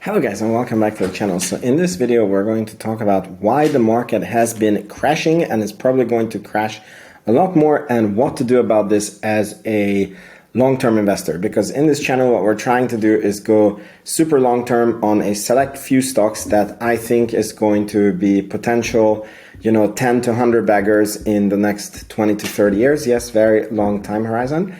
Hello guys and welcome back to the channel. So in this video we're going to talk about why the market has been crashing and is probably going to crash a lot more and what to do about this as a long-term investor, because in this channel what we're trying to do is go super long-term on a select few stocks that I think is going to be potential 10 to 100 baggers in the next 20 to 30 years. Yes, very long time horizon.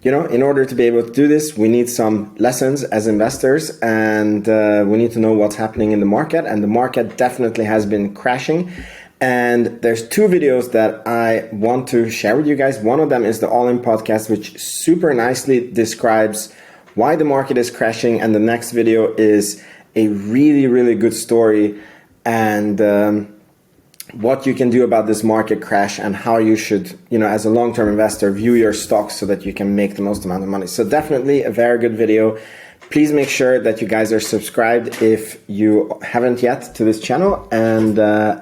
In order to be able to do this, we need some lessons as investors, and we need to know what's happening in the market. And the market definitely has been crashing. And there's two videos that I want to share with you guys. One of them is the All In podcast, which super nicely describes why the market is crashing. And the next video is a really, really good story and what you can do about this market crash and how you should, as a long-term investor, view your stocks so that you can make the most amount of money. So definitely a very good video. Please make sure that you guys are subscribed if you haven't yet to this channel, and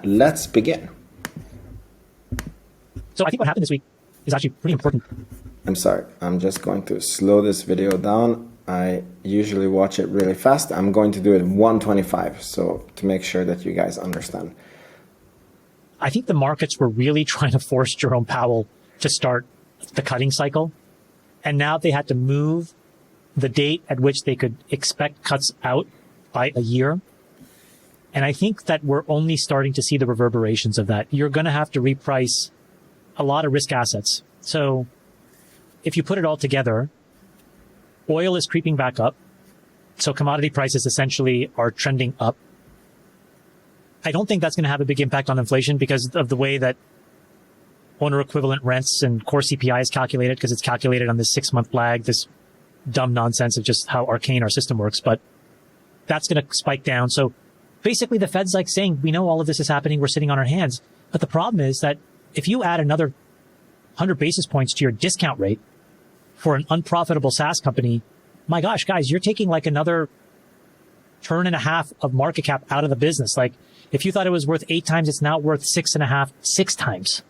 let's begin. So I think what happened this week is actually pretty important. I'm sorry, I'm just going to slow this video down. I usually watch it really fast. I'm going to do it 125, so to make sure that you guys understand. I think the markets were really trying to force Jerome Powell to start the cutting cycle. And now they had to move the date at which they could expect cuts out by a year. And I think that we're only starting to see the reverberations of that. You're going to have to reprice a lot of risk assets. So if you put it all together, oil is creeping back up. So commodity prices essentially are trending up. I don't think that's going to have a big impact on inflation because of the way that owner equivalent rents and core CPI is calculated, because it's calculated on this 6-month lag, this dumb nonsense of just how arcane our system works. But that's going to spike down. So basically the Fed's like saying, we know all of this is happening. We're sitting on our hands. But the problem is that if you add another 100 basis points to your discount rate for an unprofitable SaaS company, my gosh, guys, you're taking like another turn and a half of market cap out of the business. Like, if you thought it was worth 8 times, it's now worth 6.5, 6 times.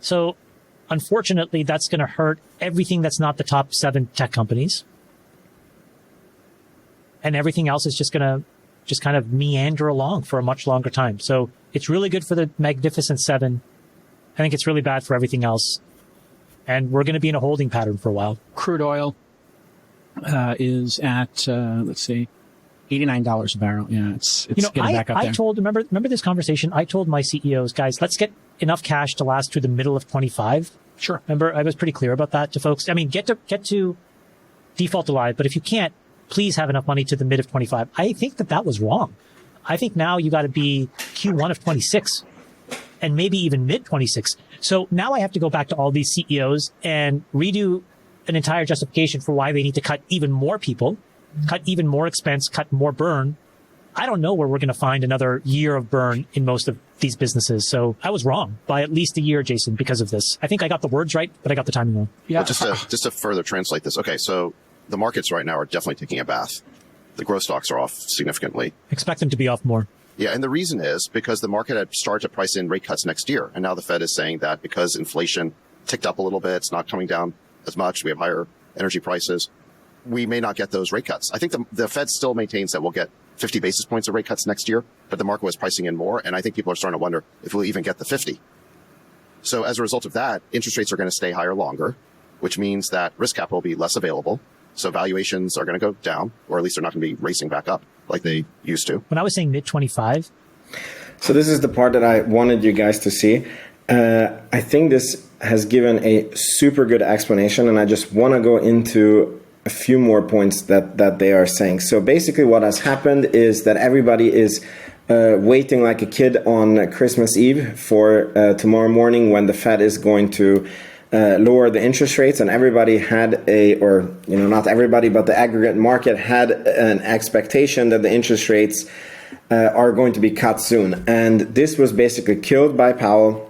So unfortunately, that's going to hurt everything that's not the top 7 tech companies. And everything else is just going to just kind of meander along for a much longer time. So it's really good for the Magnificent 7. I think it's really bad for everything else. And we're going to be in a holding pattern for a while. Crude oil is at, let's see, $89 a barrel. Yeah, it's getting back up there. Remember this conversation? I told my CEOs, guys, let's get enough cash to last through the middle of 25. Sure. Remember, I was pretty clear about that to folks. I mean, get to default alive, but if you can't, please have enough money to the mid of 25. I think that was wrong. I think now you got to be Q1 of 26 and maybe even mid 26. So now I have to go back to all these CEOs and redo an entire justification for why they need to cut even more people, cut even more expense, cut more burn. I don't know where we're going to find another year of burn in most of these businesses. So I was wrong by at least a year, Jason, because of this. I think I got the words right, but I got the timing wrong. Yeah. Well, just to further translate this. Okay, so the markets right now are definitely taking a bath. The growth stocks are off significantly. Expect them to be off more. Yeah, and the reason is because the market had started to price in rate cuts next year. And now the Fed is saying that because inflation ticked up a little bit, it's not coming down as much. We have higher energy prices. We may not get those rate cuts. I think the Fed still maintains that we'll get 50 basis points of rate cuts next year, but the market was pricing in more. And I think people are starting to wonder if we'll even get the 50. So as a result of that, interest rates are going to stay higher longer, which means that risk capital will be less available. So valuations are going to go down, or at least they're not going to be racing back up like they used to. When I was saying mid 25. So this is the part that I wanted you guys to see. I think this has given a super good explanation, and I just want to go into a few more points that they are saying. So basically what has happened is that everybody is waiting like a kid on Christmas Eve for tomorrow morning when the Fed is going to lower the interest rates, and everybody had not everybody, but the aggregate market had an expectation that the interest rates are going to be cut soon. And this was basically killed by Powell.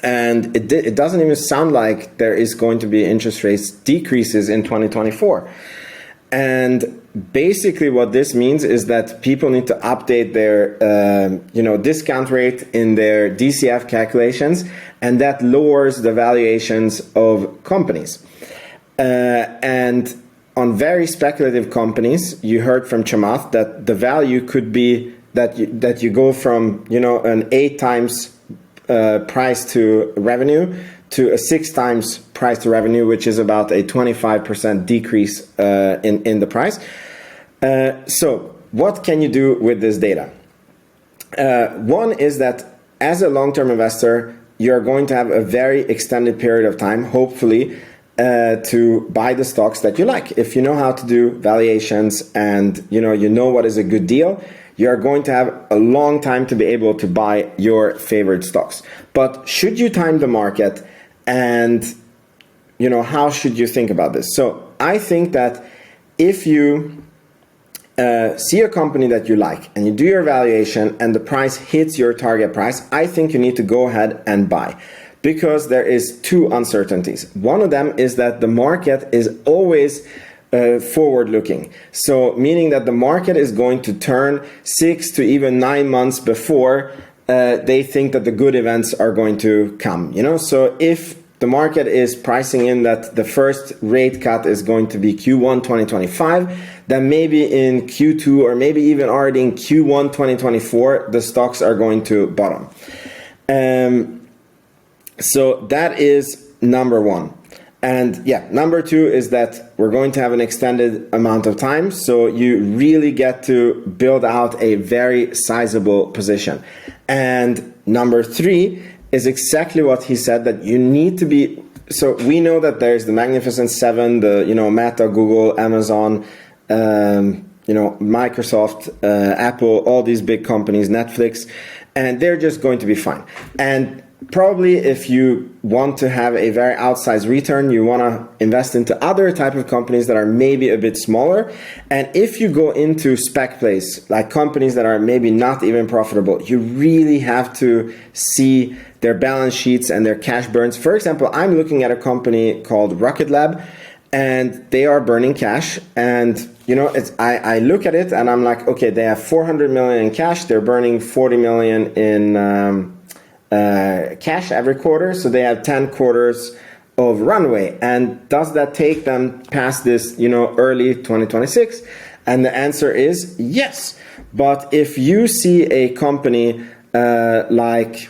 And it doesn't even sound like there is going to be interest rates decreases in 2024. And basically what this means is that people need to update their discount rate in their DCF calculations, and that lowers the valuations of companies. And on very speculative companies, you heard from Chamath that the value could be that you go from, you know, an 8 times price to revenue to a 6 times price to revenue, which is about a 25% decrease in the price. So what can you do with this data? One is that as a long-term investor, you're going to have a very extended period of time, hopefully, to buy the stocks that you like. If you know how to do valuations and you know what is a good deal, you're going to have a long time to be able to buy your favorite stocks. But should you time the market, and you know, how should you think about this? So I think that if you see a company that you like and you do your valuation and the price hits your target price, I think you need to go ahead and buy, because there is 2 uncertainties. One of them is that the market is always forward looking. So meaning that the market is going to turn 6 to even 9 months before they think that the good events are going to come, you know? So if the market is pricing in that the first rate cut is going to be Q1 2025, then maybe in Q2 or maybe even already in Q1 2024, the stocks are going to bottom. So that is number 1. And yeah, number 2 is that we're going to have an extended amount of time. So you really get to build out a very sizable position. And number 3 is exactly what he said, that you need to be. So we know that there's the Magnificent Seven, the, you know, Meta, Google, Amazon, you know, Microsoft, Apple, all these big companies, Netflix, and they're just going to be fine. And probably if you want to have a very outsized return, you want to invest into other type of companies that are maybe a bit smaller. And if you go into spec plays, like companies that are maybe not even profitable, you really have to see their balance sheets and their cash burns. For example, I'm looking at a company called Rocket Lab, and they are burning cash. And you know, I look at it and I'm like, okay, they have 400 million in cash. They're burning 40 million in cash every quarter, so they have 10 quarters of runway. And does that take them past this, you know, early 2026? And the answer is yes. But if you see a company like,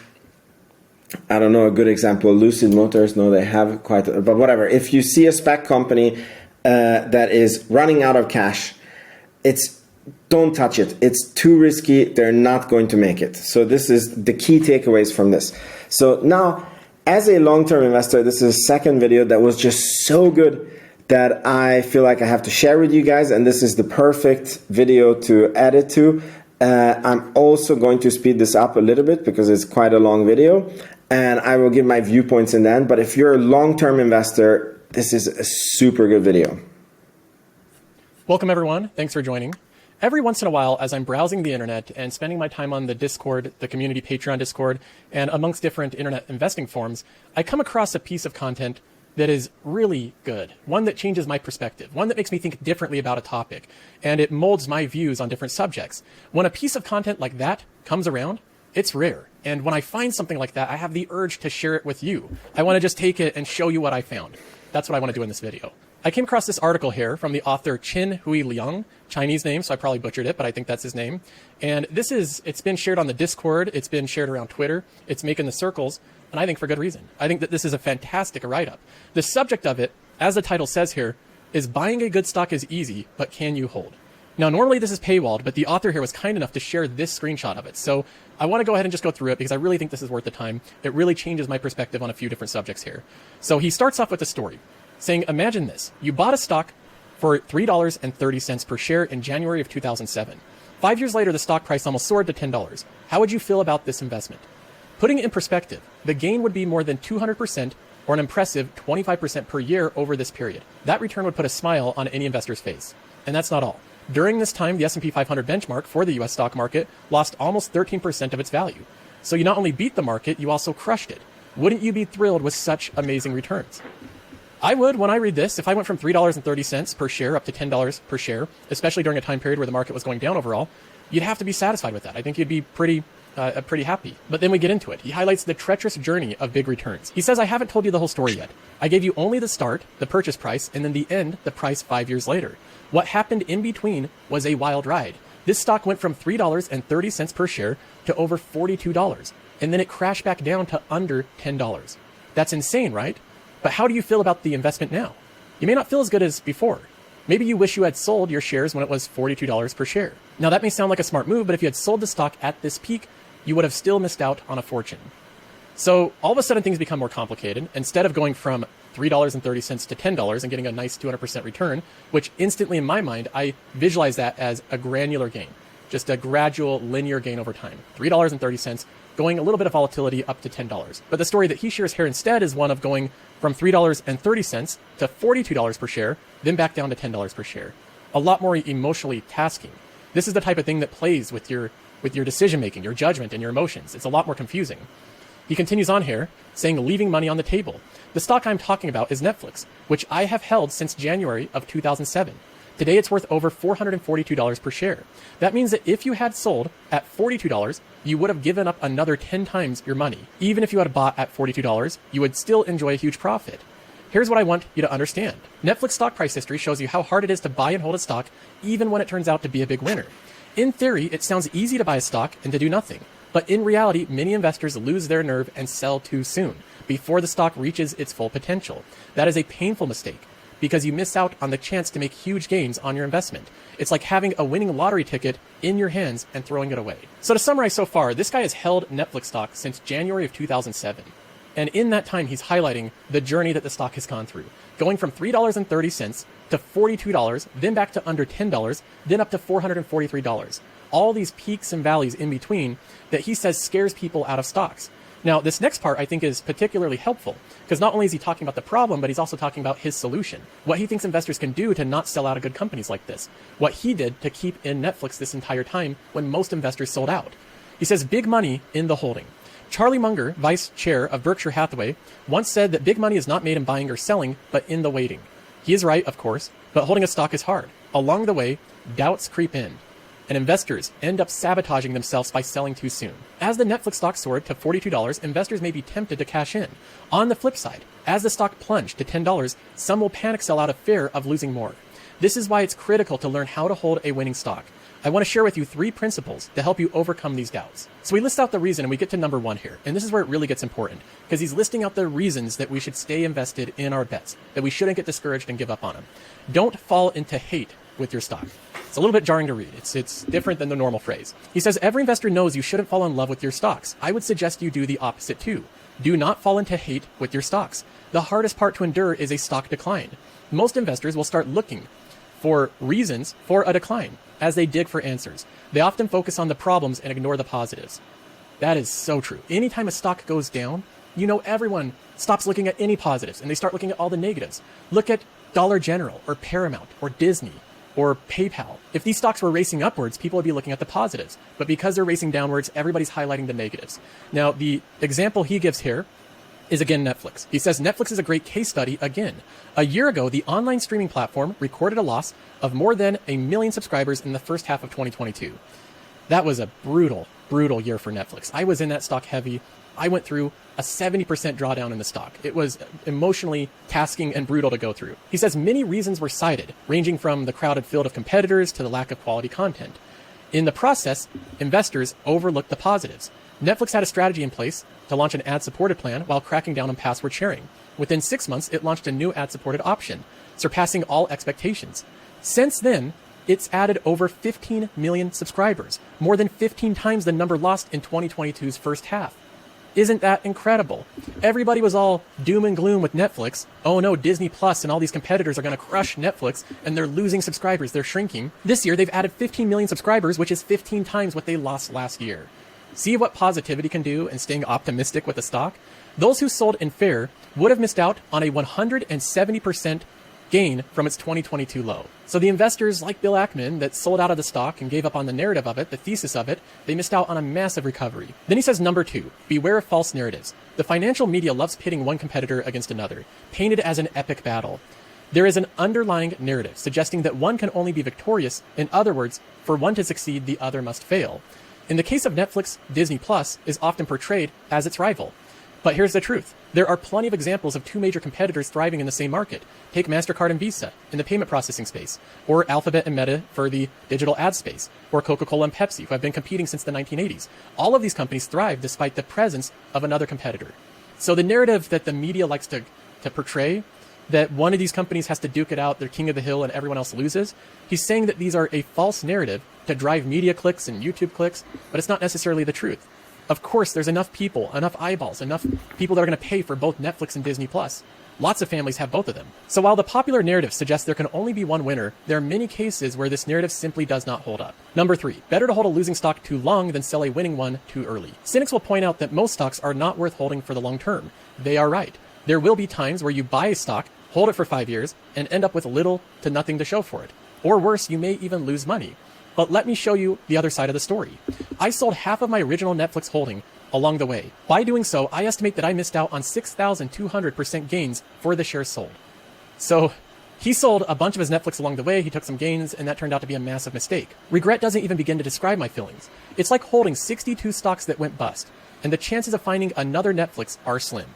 I don't know, a good example, Lucid Motors, no, they have quite, but whatever. If you see a spec company that is running out of cash, don't touch it. It's too risky. They're not going to make it. So this is the key takeaways from this. So now, as a long-term investor, this is a second video that was just so good that I feel like I have to share with you guys. And this is the perfect video to edit to. I'm also going to speed this up a little bit because it's quite a long video. And I will give my viewpoints in the end. But if you're a long-term investor, this is a super good video. Welcome, everyone. Thanks for joining. Every once in a while, as I'm browsing the internet and spending my time on the Discord, the community Patreon Discord, and amongst different internet investing forums, I come across a piece of content that is really good, one that changes my perspective, one that makes me think differently about a topic, and it molds my views on different subjects. When a piece of content like that comes around, it's rare. And when I find something like that, I have the urge to share it with you. I want to just take it and show you what I found. That's what I want to do in this video. I came across this article here from the author Qin Hui Liang, Chinese name, so I probably butchered it, but I think that's his name. And it's been shared on the Discord, it's been shared around Twitter, it's making the circles, and I think for good reason. I think that this is a fantastic write-up. The subject of it, as the title says here, is buying a good stock is easy, but can you hold? Now, normally this is paywalled, but the author here was kind enough to share this screenshot of it. So I want to go ahead and just go through it because I really think this is worth the time. It really changes my perspective on a few different subjects here. So he starts off with a story saying, imagine this. You bought a stock for $3.30 per share in January of 2007. 5 years later, the stock price almost soared to $10. How would you feel about this investment? Putting it in perspective, the gain would be more than 200% or an impressive 25% per year over this period. That return would put a smile on any investor's face. And that's not all. During this time, the S&P 500 benchmark for the US stock market lost almost 13% of its value. So you not only beat the market, you also crushed it. Wouldn't you be thrilled with such amazing returns? I would when I read this. If I went from $3.30 per share up to $10 per share, especially during a time period where the market was going down overall, you'd have to be satisfied with that. I think you'd be pretty pretty happy. But then we get into it. He highlights the treacherous journey of big returns. He says, I haven't told you the whole story yet. I gave you only the start, the purchase price, and then the end, the price 5 years later. What happened in between was a wild ride. This stock went from $3.30 per share to over $42, and then it crashed back down to under $10. That's insane, right? But how do you feel about the investment now? You may not feel as good as before. Maybe you wish you had sold your shares when it was $42 per share. Now that may sound like a smart move, but if you had sold the stock at this peak, you would have still missed out on a fortune. So all of a sudden things become more complicated. Instead of going from $3.30 to $10 and getting a nice 200% return, which instantly in my mind, I visualize that as a granular gain, just a gradual linear gain over time. $3.30 going a little bit of volatility up to $10. But the story that he shares here instead is one of going from $3.30 to $42 per share, then back down to $10 per share. A lot more emotionally tasking. This is the type of thing that plays with your decision making, your judgment, and your emotions. It's a lot more confusing. He continues on here, saying leaving money on the table. The stock I'm talking about is Netflix, which I have held since January of 2007. Today it's worth over $442 per share. That means that if you had sold at $42, you would have given up another 10 times your money. Even if you had bought at $42, you would still enjoy a huge profit. Here's what I want you to understand. Netflix stock price history shows you how hard it is to buy and hold a stock, even when it turns out to be a big winner. In theory, it sounds easy to buy a stock and to do nothing. But in reality, many investors lose their nerve and sell too soon, before the stock reaches its full potential. That is a painful mistake, because you miss out on the chance to make huge gains on your investment. It's like having a winning lottery ticket in your hands and throwing it away. So to summarize so far, this guy has held Netflix stock since January of 2007. And in that time, he's highlighting the journey that the stock has gone through, going from $3.30 to $42, then back to under $10, then up to $443. All these peaks and valleys in between that he says scares people out of stocks. Now, this next part I think is particularly helpful, because not only is he talking about the problem, but he's also talking about his solution, what he thinks investors can do to not sell out of good companies like this, what he did to keep in Netflix this entire time when most investors sold out. He says big money in the holding. Charlie Munger, vice chair of Berkshire Hathaway, once said that big money is not made in buying or selling, but in the waiting. He is right, of course, but holding a stock is hard. Along the way, doubts creep in, and investors end up sabotaging themselves by selling too soon. As the Netflix stock soared to $42, investors may be tempted to cash in. On the flip side, as the stock plunged to $10, some will panic sell out of fear of losing more. This is why it's critical to learn how to hold a winning stock. I want to share with you 3 principles to help you overcome these doubts. So we list out the reason, and we get to number 1 here. And this is where it really gets important, because he's listing out the reasons that we should stay invested in our bets, that we shouldn't get discouraged and give up on them. Don't fall into hate with your stock. It's a little bit jarring to read. It's different than the normal phrase. He says every investor knows you shouldn't fall in love with your stocks. I would suggest you do the opposite too. Do not fall into hate with your stocks. The hardest part to endure is a stock decline. Most investors will start looking for reasons for a decline as they dig for answers. They often focus on the problems and ignore the positives. That is so true. Anytime a stock goes down, you know everyone stops looking at any positives and they start looking at all the negatives. Look at Dollar General or Paramount or Disney or PayPal. If these stocks were racing upwards, people would be looking at the positives. But because they're racing downwards, everybody's highlighting the negatives. Now, the example he gives here is again Netflix. He says Netflix is a great case study again. A year ago, the online streaming platform recorded a loss of more than 1 million subscribers in the first half of 2022. That was a brutal year for Netflix. I was in that stock heavy. I went through a 70% drawdown in the stock. It was emotionally tasking and brutal to go through. He says many reasons were cited, ranging from the crowded field of competitors to the lack of quality content. In the process, investors overlooked the positives. Netflix had a strategy in place to launch an ad-supported plan while cracking down on password sharing. Within 6 months, it launched a new ad-supported option, surpassing all expectations. Since then, it's added over 15 million subscribers, more than 15 times the number lost in 2022's first half. Isn't that incredible? Everybody was all doom and gloom with Netflix. Oh no, Disney Plus and all these competitors are going to crush Netflix and they're losing subscribers. They're shrinking. This year, they've added 15 million subscribers, which is 15 times what they lost last year. See what positivity can do and staying optimistic with the stock? Those who sold in fair would have missed out on a 170% gain from its 2022 low. So the investors like Bill Ackman that sold out of the stock and gave up on the narrative of it, the thesis of it, they missed out on a massive recovery. Then he says number 2, beware of false narratives. The financial media loves pitting one competitor against another, painted as an epic battle. There is an underlying narrative suggesting that one can only be victorious. In other words, for one to succeed, the other must fail. In the case of Netflix, Disney Plus is often portrayed as its rival. But here's the truth. There are plenty of examples of two major competitors thriving in the same market. Take MasterCard and Visa in the payment processing space, or Alphabet and Meta for the digital ad space, or Coca-Cola and Pepsi, who have been competing since the 1980s. All of these companies thrive despite the presence of another competitor. So the narrative that the media likes to portray, that one of these companies has to duke it out, they're king of the hill and everyone else loses, he's saying that these are a false narrative to drive media clicks and YouTube clicks, but it's not necessarily the truth. Of course, there's enough people, enough eyeballs, enough people that are going to pay for both Netflix and Disney Plus. Lots of families have both of them. So while the popular narrative suggests there can only be one winner, there are many cases where this narrative simply does not hold up. Number 3, better to hold a losing stock too long than sell a winning one too early. Cynics will point out that most stocks are not worth holding for the long term. They are right. There will be times where you buy a stock, hold it for 5 years, and end up with little to nothing to show for it. Or worse, you may even lose money. But let me show you the other side of the story. I sold half of my original Netflix holding along the way. By doing so, I estimate that I missed out on 6,200% gains for the shares sold. So he sold a bunch of his Netflix along the way, he took some gains, and that turned out to be a massive mistake. Regret doesn't even begin to describe my feelings. It's like holding 62 stocks that went bust, and the chances of finding another Netflix are slim.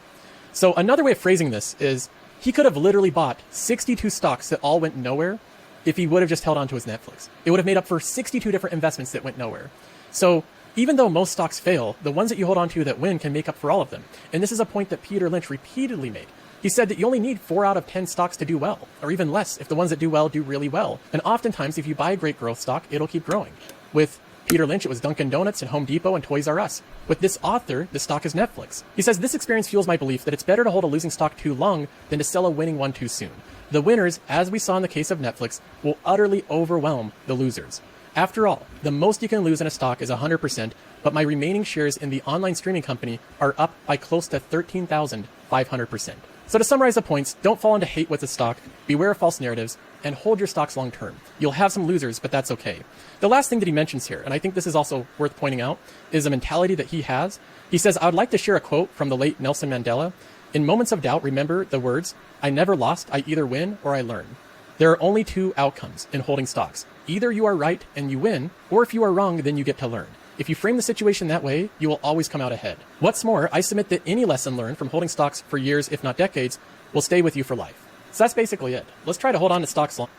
So another way of phrasing this is, he could have literally bought 62 stocks that all went nowhere if he would have just held on to his Netflix. It would have made up for 62 different investments that went nowhere. So even though most stocks fail, the ones that you hold on to that win can make up for all of them. And this is a point that Peter Lynch repeatedly made. He said that you only need 4 out of 10 stocks to do well, or even less if the ones that do well do really well. And oftentimes, if you buy a great growth stock, it'll keep growing. With Peter Lynch, it was Dunkin' Donuts and Home Depot and Toys R Us. With this author, the stock is Netflix. He says, this experience fuels my belief that it's better to hold a losing stock too long than to sell a winning one too soon. The winners, as we saw in the case of Netflix, will utterly overwhelm the losers. After all, the most you can lose in a stock is 100%, but my remaining shares in the online streaming company are up by close to 13,500%. So to summarize the points, don't fall into hate with the stock, beware of false narratives, and hold your stocks long term. You'll have some losers, but that's okay. The last thing that he mentions here, and I think this is also worth pointing out, is a mentality that he has. He says, I would like to share a quote from the late Nelson Mandela. In moments of doubt, remember the words, I never lost, I either win or I learn. There are only 2 outcomes in holding stocks. Either you are right and you win, or if you are wrong, then you get to learn. If you frame the situation that way, you will always come out ahead. What's more, I submit that any lesson learned from holding stocks for years, if not decades, will stay with you for life. So that's basically it. Let's try to hold on to stocks long.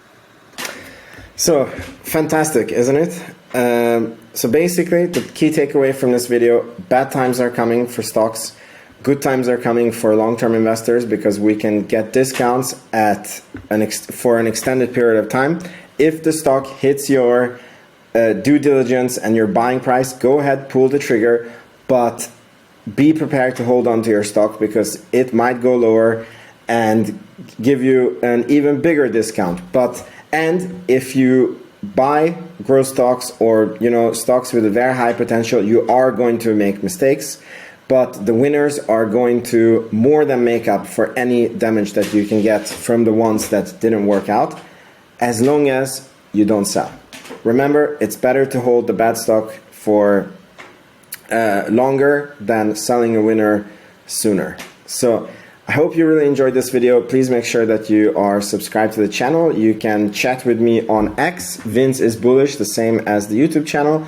So, fantastic, isn't it? So basically, the key takeaway from this video, bad times are coming for stocks. Good times are coming for long-term investors because we can get discounts for an extended period of time. If the stock hits your due diligence and your buying price, go ahead, pull the trigger, but be prepared to hold on to your stock because it might go lower and give you an even bigger discount. And if you buy growth stocks or stocks with a very high potential, you are going to make mistakes, but the winners are going to more than make up for any damage that you can get from the ones that didn't work out, as long as you don't sell. Remember, it's better to hold the bad stock for longer than selling a winner sooner. So I hope you really enjoyed this video. Please make sure that you are subscribed to the channel. You can chat with me on X. Vince is Bullish, the same as the YouTube channel.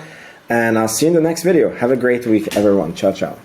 And I'll see you in the next video. Have a great week, everyone. Ciao, ciao.